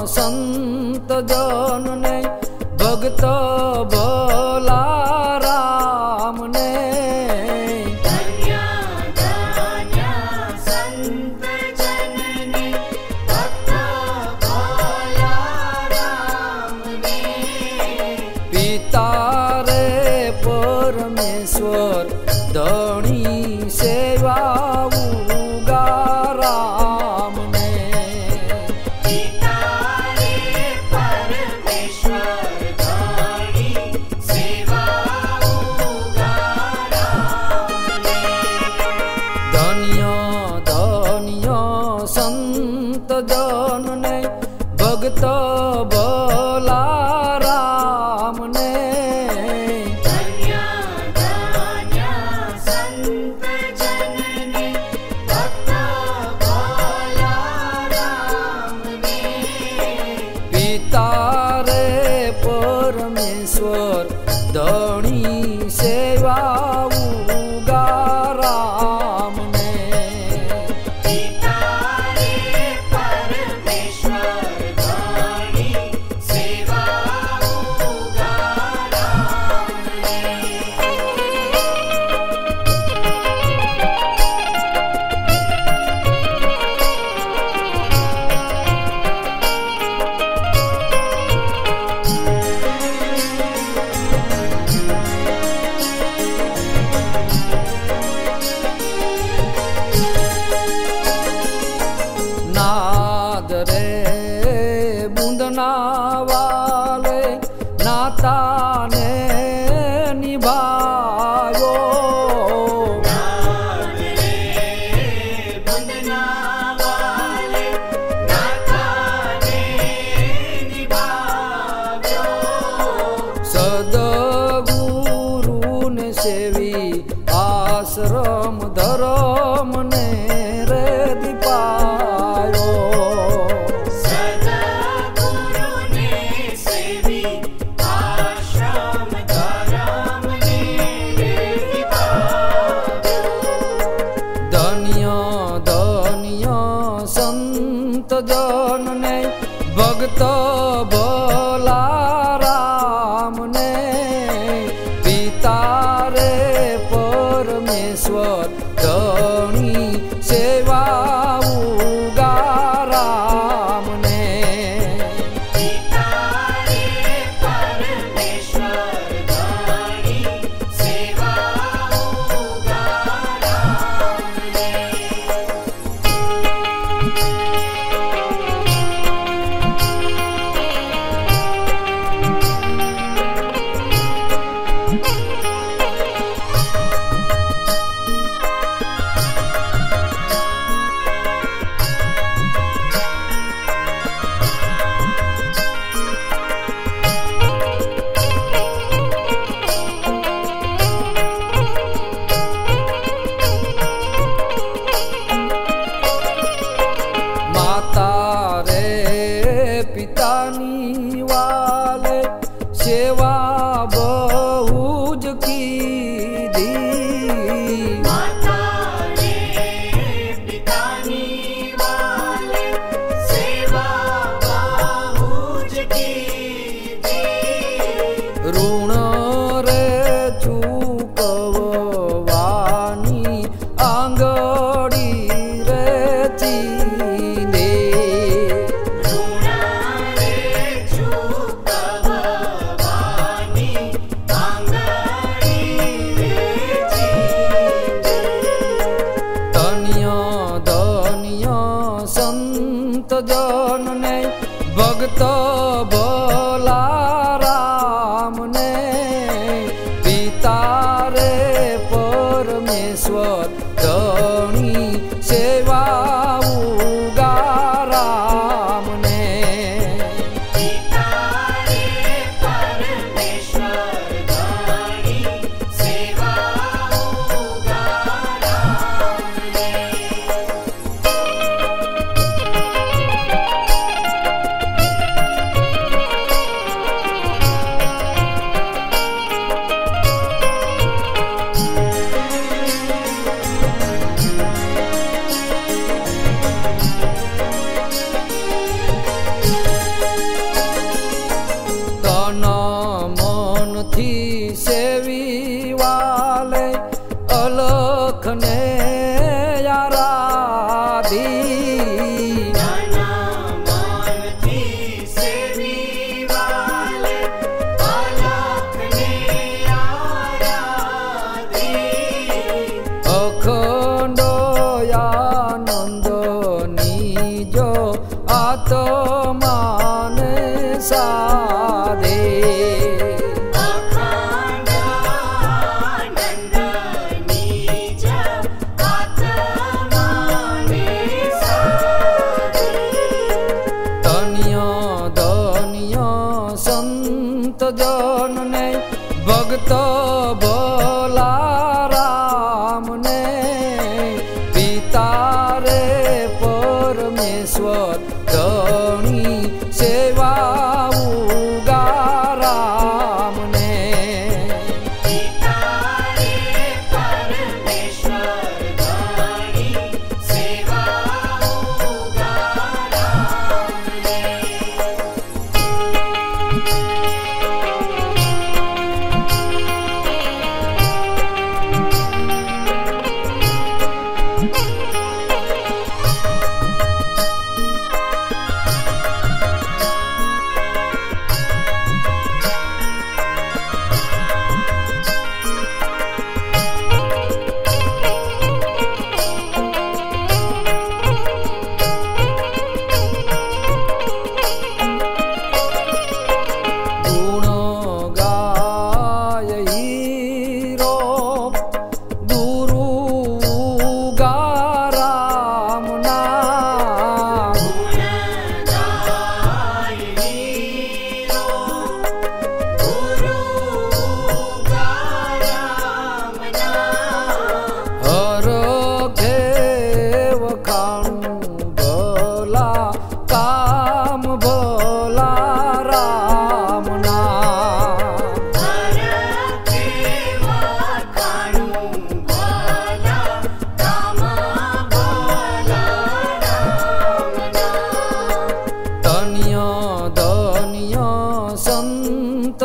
संत जन ने भगत भोला राम ने। धन्य धन्य संत जन ने भक्त भोला राम ने। पिता रे परमेश्वर धनी सेवा उगा राम ने। संत जन ने भगत भोला राम ने। धन्य धन्य संत जन ने भक्त भोला राम ने। पिता रे परमेश्वर धनी सेवा उगा राम ने। नाद रे बूंदना वाले नाता ने निभायो। नाद रे बूंदना वाले नाता ने निभायो। सद्गुरु ने सेवी आश्रम धर्म ने रे दीपायो। सद्गुरु ने सेवी आश्रम धर्म ने दीपायो। धन्य धन्य संत जन ने भगत भोला राम ने। पिता रे परमेश्वर धनी सेवा उगा राम ने। पिता रे परमेश्वर धनी सेवा उगा राम ने। અખંડ આનંદ નિજ આત્માને સાધે જનને ભક્ત ભલા રામને પિતા રે પરમેશ્વર ધણી સેવા ઉગા રામને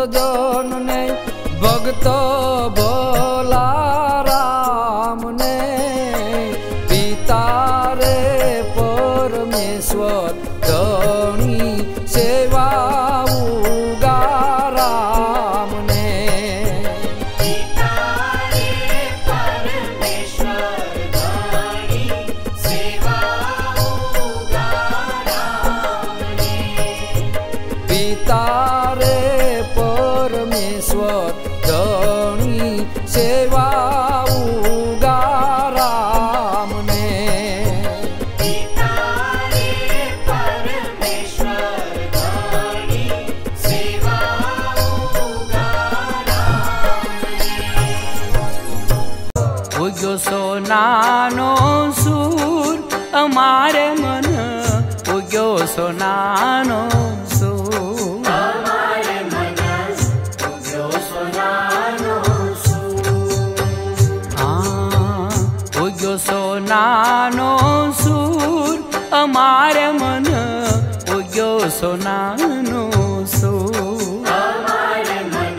જનને ભક્ત ભલા રામને પિતા રે પરમેશ્વર ધણી સેવા ઉગા રામને પિતા રે પરમેશ્વર ધણી સેવા ઉગા રામને ઉગ્યો સોનાનો સૂર અમારે મન ઉગ્યો સોનાનો સોનાનો સૂર અમારે મન ઉગ્યો સોનાનો સૂર અમારે મન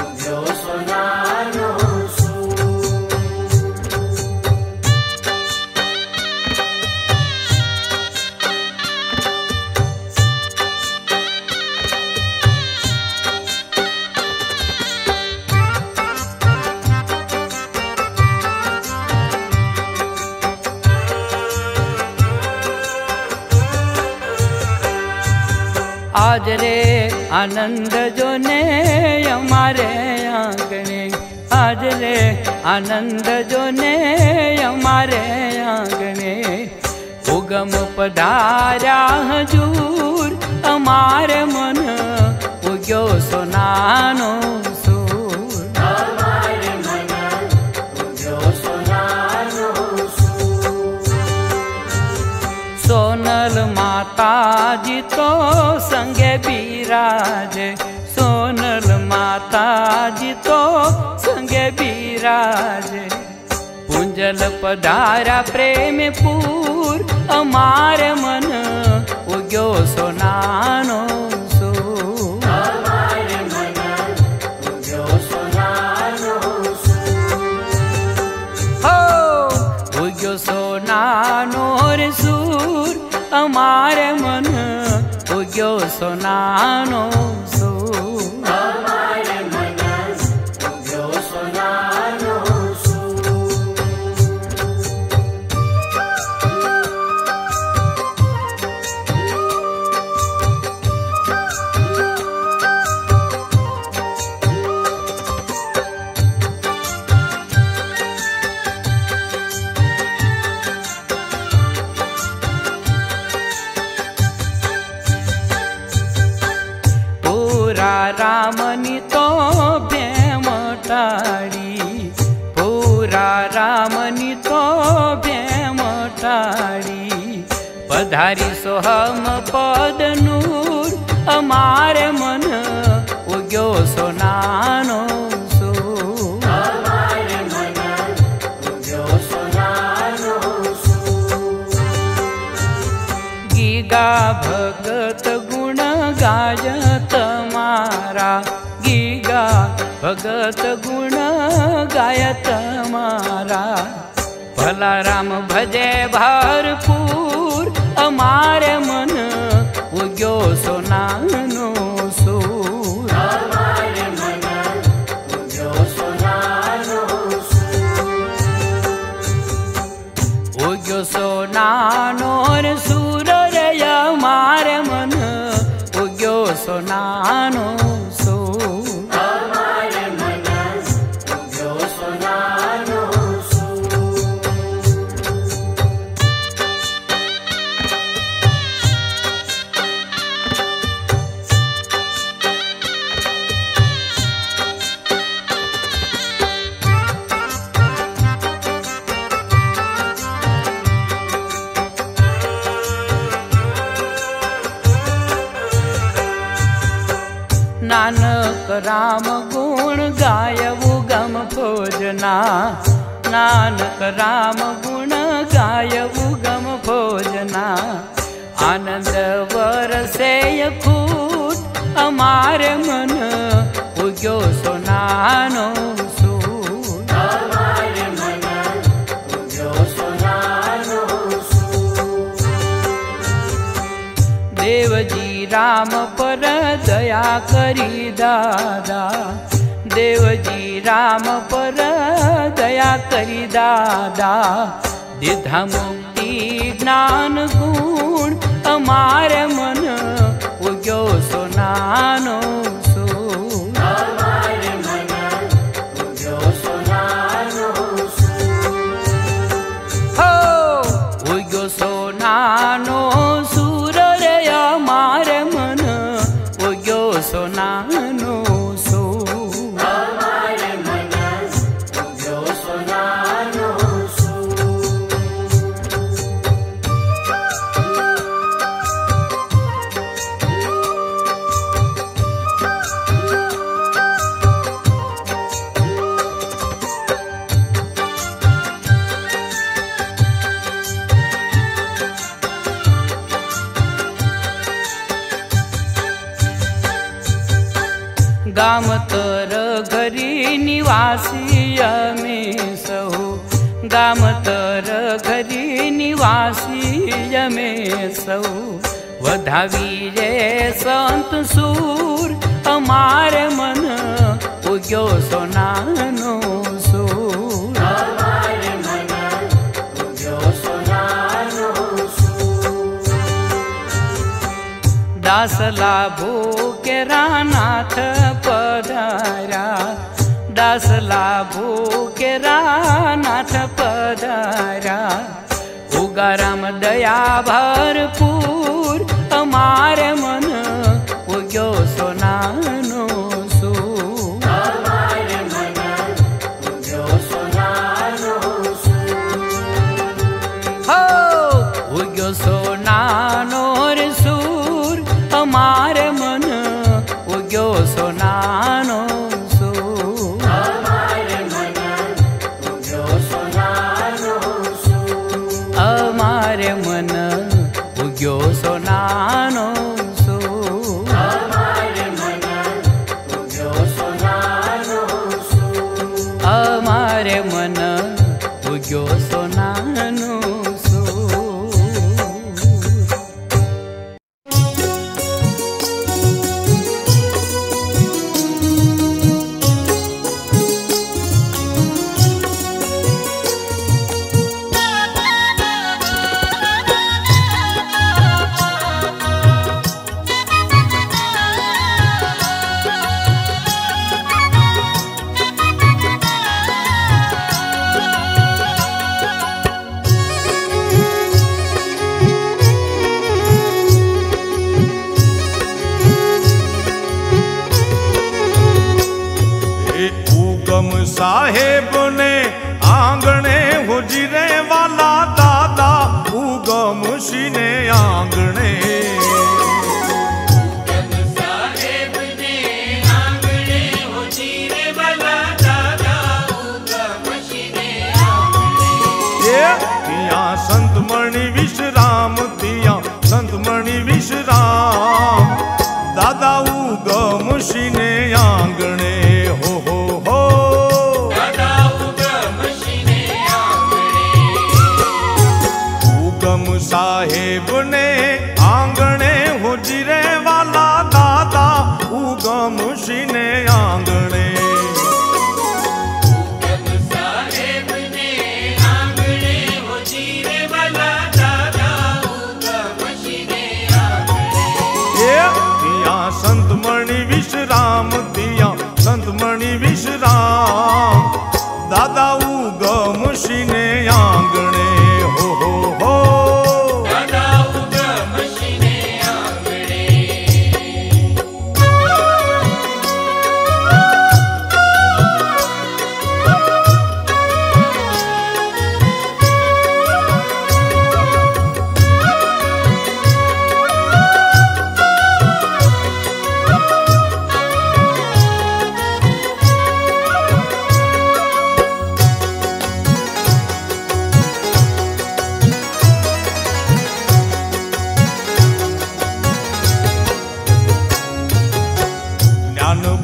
ઉગ્યો સોનાનો आज रे आनंद जो ने हमारे आंगने आज रे आनंद जो ने हमारे आंगने उगम पधारा हजूर हमारे मन उग्यो सोनानो सूर हमारे मन उग्यो सोनानो सूर सोनल माता जी तो संगे बिराजे सोनल माता जी तो संगे बिराजे पुंजल पधारा प्रेम पूर हमारे मन उग्यो सोनानो सूर हमारे मन उग्यो सोनानो सूर हो उग्यो सोनानो रे सूर अमारे मन उग्यो सोनानो सूर हमारे मन उग्यो सोनानो सूर। रामनी तो भेमटाड़ी पूरा रामनी तो भेमटाड़ी पधारी सोहम पद नूर अमारे मन उग्यो सोनानो सूर हमारे मन उग्यो सोनानो सूर। गीगा भगत गुण गायत मारा गीगा भगत गुण गायत मारा भला राम भजे भरपूर अमारे मन उग्यो सोनानो सूर हमारे मन उग्यो सोनानो सूर। उग्यो सोनानो रे सूर रे अमारे मन उग्यो सोनानो सूर हमारे मन उग्यो सोनानो सूर। नानक राम गुण गायवु गम भोजना नानक राम गुण गायवु गम भोजना आनंद वरसे खूट अमारे मन उग्यो सोनानो सूर हमारे मन उग्यो सोनानो सूर। देवजी राम पर दया करी दादा देवजी राम पर दया करी दादा दिधा मुक्ति ज्ञान गुण अमारे मन उग्यो सोनानो सूर हमारे मन उग्यो सोनानो सूर। हो उग्यो सोनानो सूर रे अमारे मन उग्यो सोनानो सूर हमारे मन उग्यो सोनानो सूर। गामतर घरी निवासी अमे सौ गामतर घरी निवासी अमे सौ वधावी रे संत सूर अमारे मन उग्यो सोनानो सूर हमारे मन उग्यो सोनानो सूर। दास लाभो के रानाथ पधारा दास लाभो के रानाथ पधारा उगाराम दया भरपूर अमारे मन उग्यो सोनानो सूर हमारे मन उग्यो सोनानो सूर। हो उग्यो सोनानो रे सूर अमारे मन उग्यो सोनानो सूर हमारे मन उग्यो सोनानो सूर। अमारे मन उग्यो सोनानो सूर हमारे मन उग्यो सोनानो सूर। अमारे मन उग्यो सोनानो सूर साहेब ने आंगणे हुजरे वाला दादा उगम सीने आंगणे संत मणि विश्राम दिया संत मणि विश्राम दादा उगम सीने आंगणे हो दादा उगम सीने आंगणे उगम साहेब ने आंगणे हुजरे वाला दादा उगम सीने आंगणे संत मणि विश्राम दिया संत मणि विश्राम दादा उगम सीने आंगणे हो दादा उगम सीने आंगणे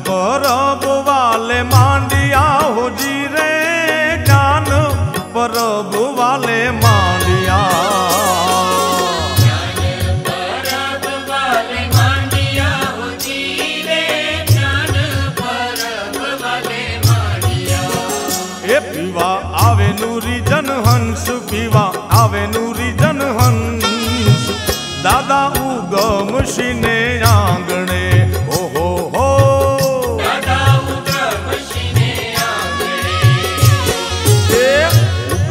परब वाले मांडिया हो जी रे ज्ञान परब वाले मांडिया परब वाले मांडिया हो जी रे ज्ञान परब वाले मांडिया ए पीवा आवे नूरी जन हंस पीवा आवे नूरी जन हंस दादा उगम सीने आंगणे हो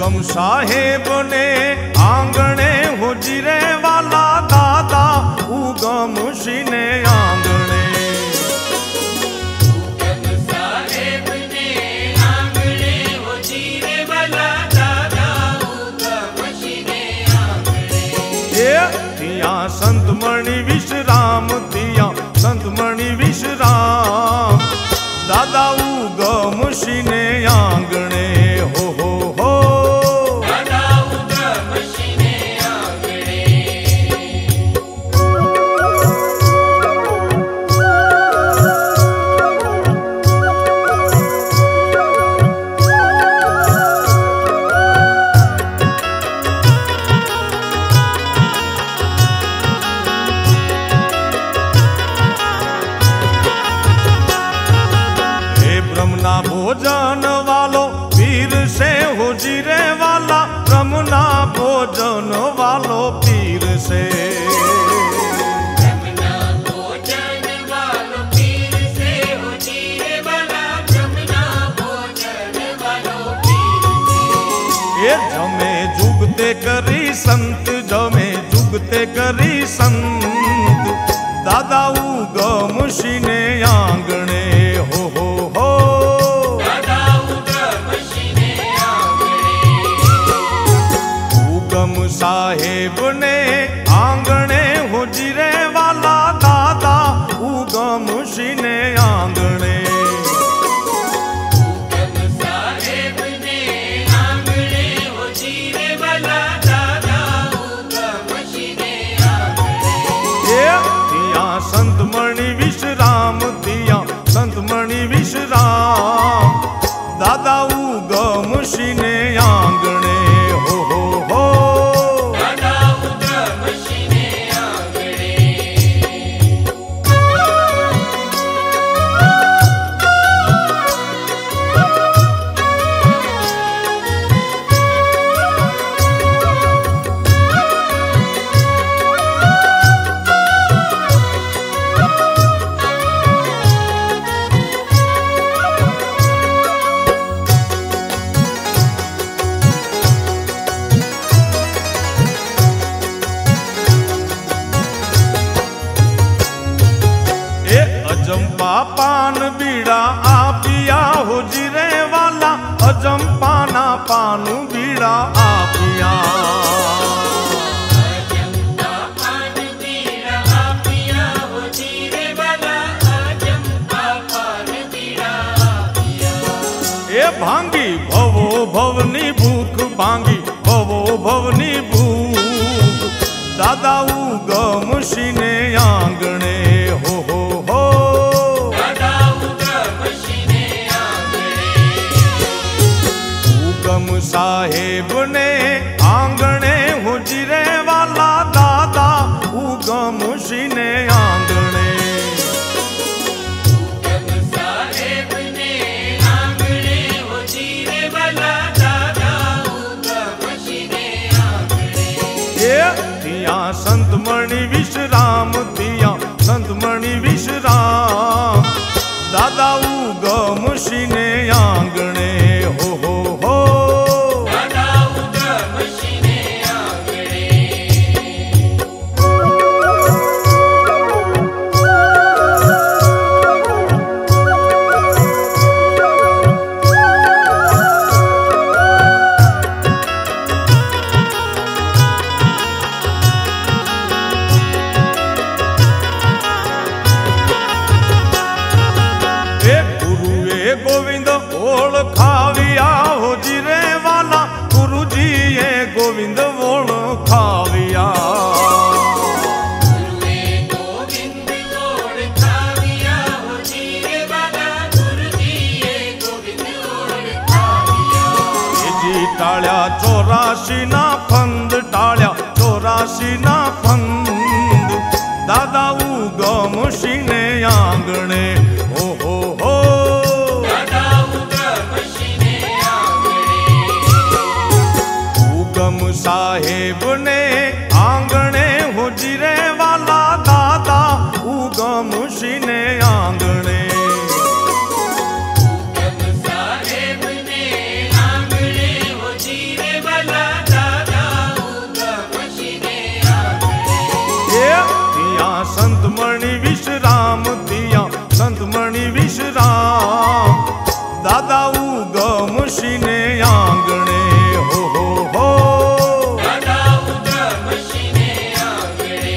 उगम साहेब ने आंगणे हुजरे वाला दादा उगम सीने आंगणे उगम साहेब ने आंगणे हुजरे वाला दादा उगम सीने आंगणे दिया संत मणि विश्राम दिया संत मणि विश्राम दादा उगम सीने आंगणे हो दादा उगम सीने आंगणे ब्रह्मना भोजन वालो पीर से हुजरे वाला ब्रह्मना भोजन वालो पीर से ब्रह्मना भोजन वालो पीर से हुजरे वाला ब्रह्मना भोजन वालो पीर से ये जमे जुगते करी संत जमे जुगते करी संत दादा उगम सीने आंगणे हो दादा उगम सीने आंगणे उगम साहेब ने आंगणे हुजरे वाला दादा उगम सीने आंगणे उगम साहेब ने आंगणे हुजरे वाला दादा उगम सीने आंगणे दिया संत मणि विश्राम दिया संत मणि विश्राम दादा उगम सीने आंगणे हो दादा उगम ભાંગી ભવો ભવની ભૂખ દાદા ઉગમશીને આંગણે હો દાદા ઉગમશીને ઉગમ સાહેબને આંગણે હોજી રે વાલા દાદા ઉગમશીને આંગણે ત્યાં સંતમણી વિશ્રામ ત્યાં સંતમણી વિશ્રામ દાદા ઉગમશીને આંગણે હો દાદા ઉગમશીને આંગણે ગોવિંદ ઓળખાવ્યા હોજી રે વાલા ગુરુજીએ ગોવિંદ ઓળખાવ્યા ટાળ્યા 84 ના ફંદ ટાળ્યા 84 ના ફંદ દાદા ઉગમશીને આંગણે હો ઉગમ સાહેબને આંગણે હોજી રે વાલા દાદા ઉગમશીને આંગણે ત્યાં સંતમણી વિશ્રામ ત્યાં સંતમણી વિશ્રામ દાદા ઉગમશીને આંગણે હો દાદા ઉગમશીને આંગણે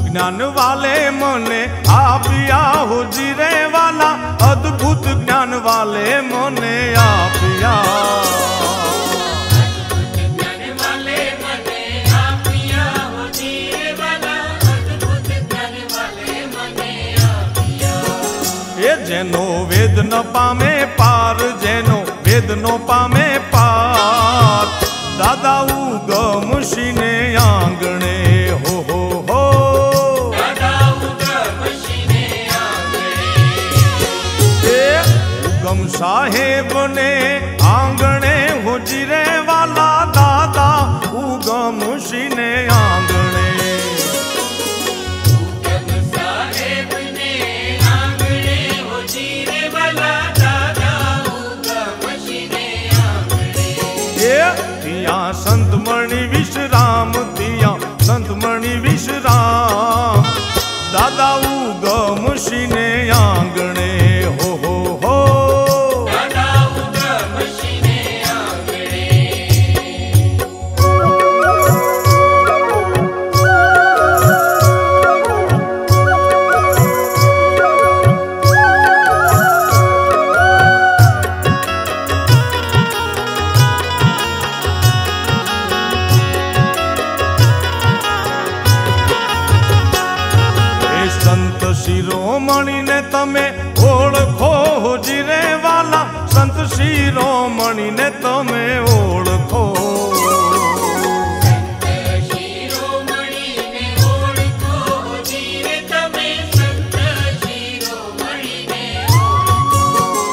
ज्ञान वाले मने आपिया होजी रे वाला अद्भुत ज्ञान वाले मने आपिया ये जेनो वेद न पामे पार जेनो वेद नो पामे पार दादा उगमशीने आंगणे हो उगम साहेबने आंगणे होजी रे वाला दादा उगमशीने आंगणे ત્યાં સંતમણી વિશ્રામ ત્યાં સંતમણી વિશ્રામ દાદા ઉગમશીને આંગણે હો દાદા ઉગમશીને આંગણે સંત શિરોમણીને તમે ઓળખો હોજી રે વાલા સંત શિરોમણીને તમે ઓળખો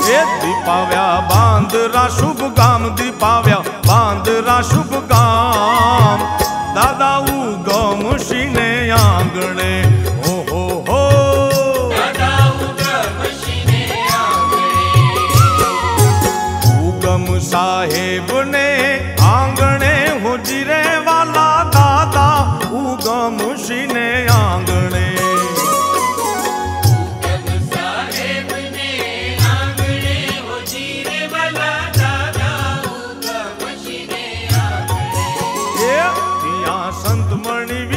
એ દીપાવ્યા બાંદરા શુભ ગામ દીપાવ્યા બાંદરા શુભ ગામ દાદા ઉગમશીને આંગણે મણી